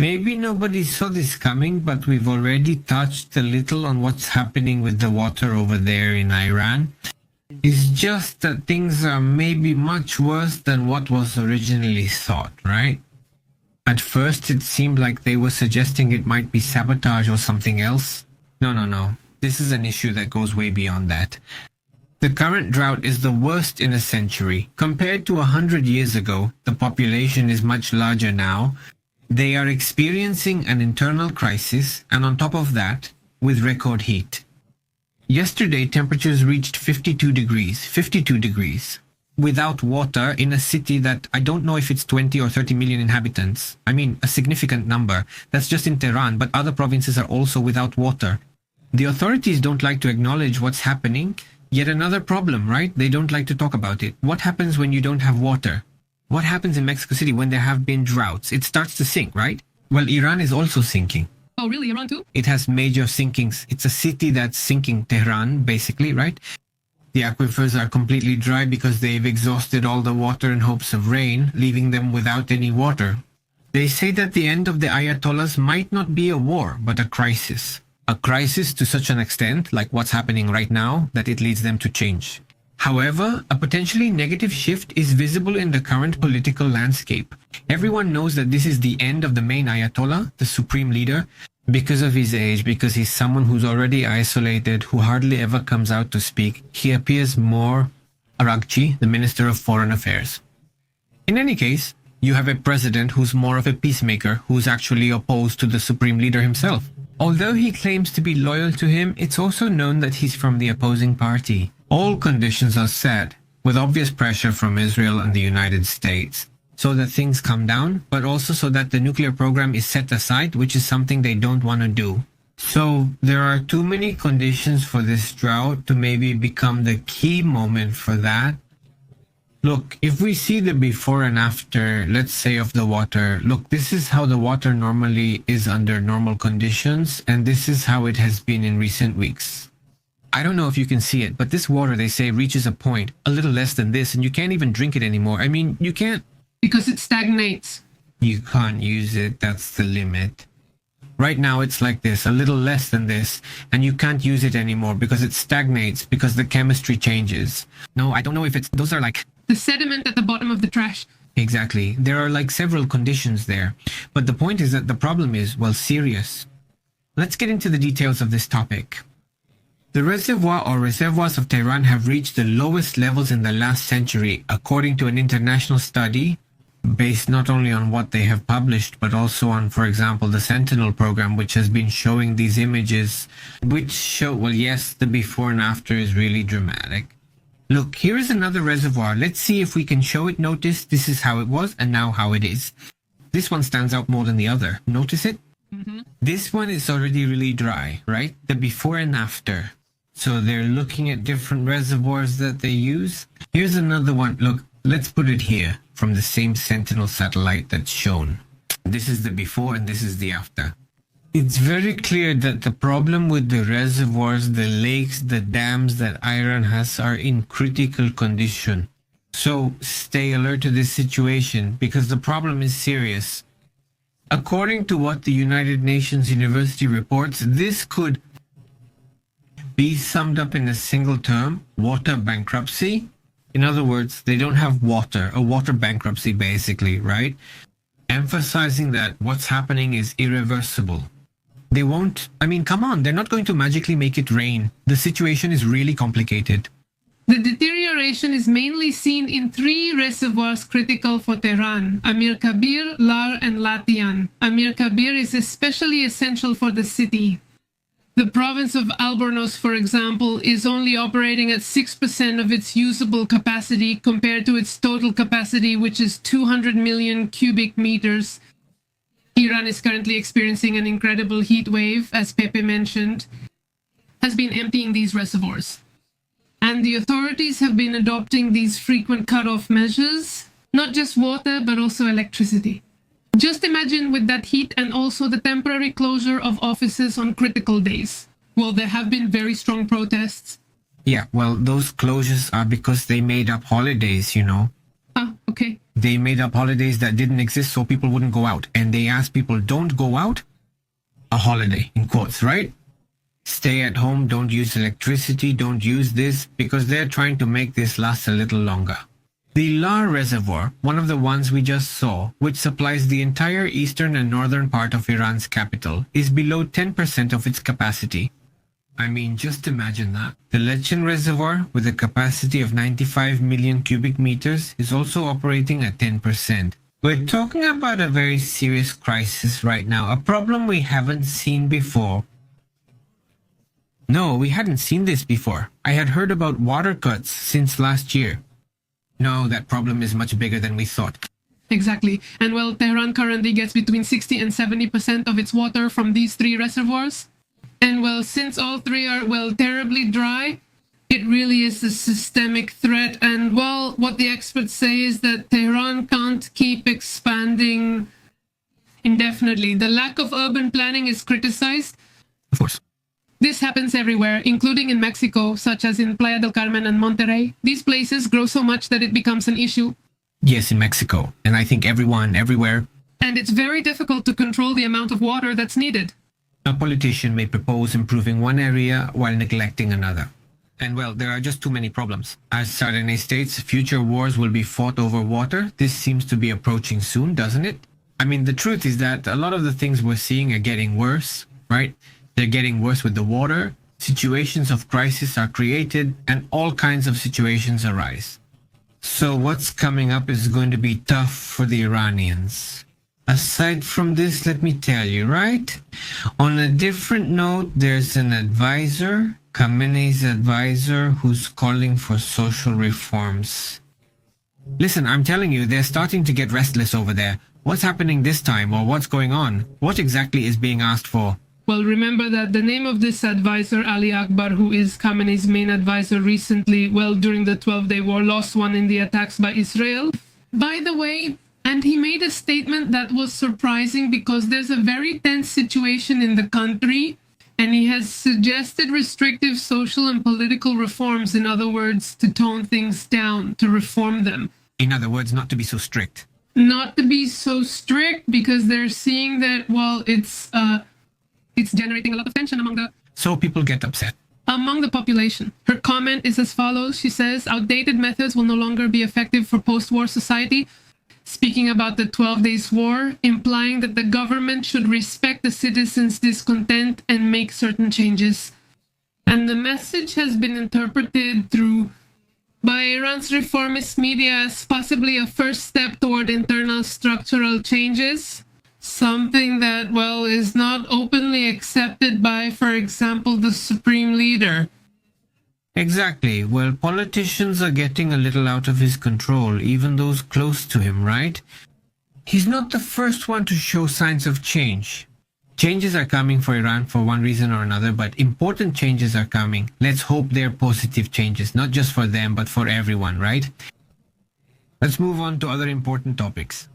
Maybe nobody saw this coming, but we've already touched a little on what's happening with the water over there in Iran. It's just that things are maybe much worse than what was originally thought, right? At first, it seemed like they were suggesting it might be sabotage or something else. No. This is an issue that goes way beyond that. The current drought is the worst in a century. Compared to 100 years ago, the population is much larger now. They are experiencing an internal crisis, and on top of that, with record heat. Yesterday, temperatures reached 52 degrees, without water in a city that I don't know if it's 20 or 30 million inhabitants. I mean, a significant number. That's just in Tehran, but other provinces are also without water. The authorities don't like to acknowledge what's happening. Yet another problem, right? They don't like to talk about it. What happens when you don't have water? What happens in Mexico City when there have been droughts? It starts to sink, right? Well, Iran is also sinking. Oh, really? Iran too? It has major sinkings. It's a city that's sinking, Tehran, basically, right? The aquifers are completely dry because they've exhausted all the water in hopes of rain, leaving them without any water. They say that the end of the Ayatollahs might not be a war, but a crisis. A crisis to such an extent, like what's happening right now, that it leads them to change. However, a potentially negative shift is visible in the current political landscape. Everyone knows that this is the end of the main Ayatollah, the supreme leader, because of his age, because he's someone who's already isolated, who hardly ever comes out to speak. He appears more Araghchi, the Minister of Foreign Affairs. In any case, you have a president who's more of a peacemaker, who's actually opposed to the supreme leader himself. Although he claims to be loyal to him, it's also known that he's from the opposing party. All conditions are set, with obvious pressure from Israel and the United States, so that things come down, but also so that the nuclear program is set aside, which is something they don't want to do. So there are too many conditions for this drought to maybe become the key moment for that. Look, if we see the before and after, let's say, of the water, look, this is how the water normally is under normal conditions, and this is how it has been in recent weeks. I don't know if you can see it, but this water, they say, reaches a point, a little less than this, and you can't even drink it anymore. I mean, you can't... Because it stagnates. You can't use it, that's the limit. Right now it's like this, a little less than this, and you can't use it anymore because it stagnates, because the chemistry changes. No, I don't know if it's... Those are like... The sediment at the bottom of the trash. Exactly. There are like several conditions there. But the point is that the problem is, well, serious. Let's get into the details of this topic. The reservoir or reservoirs of Tehran have reached the lowest levels in the last century, according to an international study based not only on what they have published, but also on, for example, the Sentinel program, which has been showing these images, which show, well, yes, the before and after is really dramatic. Look, here is another reservoir. Let's see if we can show it. Notice this is how it was and now how it is. This one stands out more than the other. Notice it? Mm-hmm. This one is already really dry, right? The before and after. So they're looking at different reservoirs that they use. Here's another one. Look, let's put it here from the same Sentinel satellite that's shown. This is the before and this is the after. It's very clear that the problem with the reservoirs, the lakes, the dams that Iran has are in critical condition. So stay alert to this situation because the problem is serious. According to what the United Nations University reports, this could be summed up in a single term: water bankruptcy. In other words, they don't have water, a water bankruptcy basically, right? Emphasizing that what's happening is irreversible. They won't, I mean, come on, they're not going to magically make it rain. The situation is really complicated. The deterioration is mainly seen in 3 reservoirs critical for Tehran: Amir Kabir, Lar, and Latian. Amir Kabir is especially essential for the city. The province of Albornoz, for example, is only operating at 6% of its usable capacity compared to its total capacity, which is 200 million cubic meters. Iran is currently experiencing an incredible heat wave, as Pepe mentioned, has been emptying these reservoirs. And the authorities have been adopting these frequent cut-off measures, not just water, but also electricity. Just imagine with that heat and also the temporary closure of offices on critical days. Well, there have been very strong protests. Yeah, well, those closures are because they made up holidays, you know. Ah, okay. They made up holidays that didn't exist so people wouldn't go out. And they asked people, don't go out? A holiday, in quotes, right? Stay at home, don't use electricity, don't use this, because they're trying to make this last a little longer. The Lar Reservoir, one of the ones we just saw, which supplies the entire eastern and northern part of Iran's capital, is below 10% of its capacity. I mean, just imagine that. The Lechen Reservoir, with a capacity of 95 million cubic meters, is also operating at 10%. We're talking about a very serious crisis right now, a problem we haven't seen before. No, we hadn't seen this before. I had heard about water cuts since last year. No, that problem is much bigger than we thought. Exactly. And well, Tehran currently gets between 60 and 70% of its water from these three reservoirs. And well, since all three are, well, terribly dry, it really is a systemic threat. And well, what the experts say is that Tehran can't keep expanding indefinitely. The lack of urban planning is criticized. Of course. This happens everywhere, including in Mexico, such as in Playa del Carmen and Monterrey. These places grow so much that it becomes an issue. Yes, in Mexico. And I think everyone, everywhere. And it's very difficult to control the amount of water that's needed. A politician may propose improving one area while neglecting another. And well, there are just too many problems. As Sarene states, future wars will be fought over water. This seems to be approaching soon, doesn't it? I mean, the truth is that a lot of the things we're seeing are getting worse, right? They're getting worse with the water. Situations of crisis are created and all kinds of situations arise. So what's coming up is going to be tough for the Iranians. Aside from this, let me tell you, right? On a different note, there's an advisor, Khamenei's advisor, who's calling for social reforms. Listen, I'm telling you, they're starting to get restless over there. What's happening this time, or what's going on? What exactly is being asked for? Well, remember that the name of this advisor, Ali Akbar, who is Khamenei's main advisor recently, well, during the 12-day war, lost one in the attacks by Israel. By the way, and he made a statement that was surprising because there's a very tense situation in the country, and he has suggested restrictive social and political reforms, in other words, to tone things down, to reform them. In other words, not to be so strict. Not to be so strict because they're seeing that, well, it's generating a lot of tension So people get upset. Among the population. Her comment is as follows. She says, outdated methods will no longer be effective for post-war society. Speaking about the 12 days war, implying that the government should respect the citizens' discontent and make certain changes. And the message has been interpreted by Iran's reformist media as possibly a first step toward internal structural changes. Something that, well, is not openly accepted by, for example, the supreme leader. Exactly. Well, politicians are getting a little out of his control, even those close to him, right? He's not the first one to show signs of change. Changes are coming for Iran for one reason or another, but important changes are coming. Let's hope they're positive changes, not just for them, but for everyone, right? Let's move on to other important topics.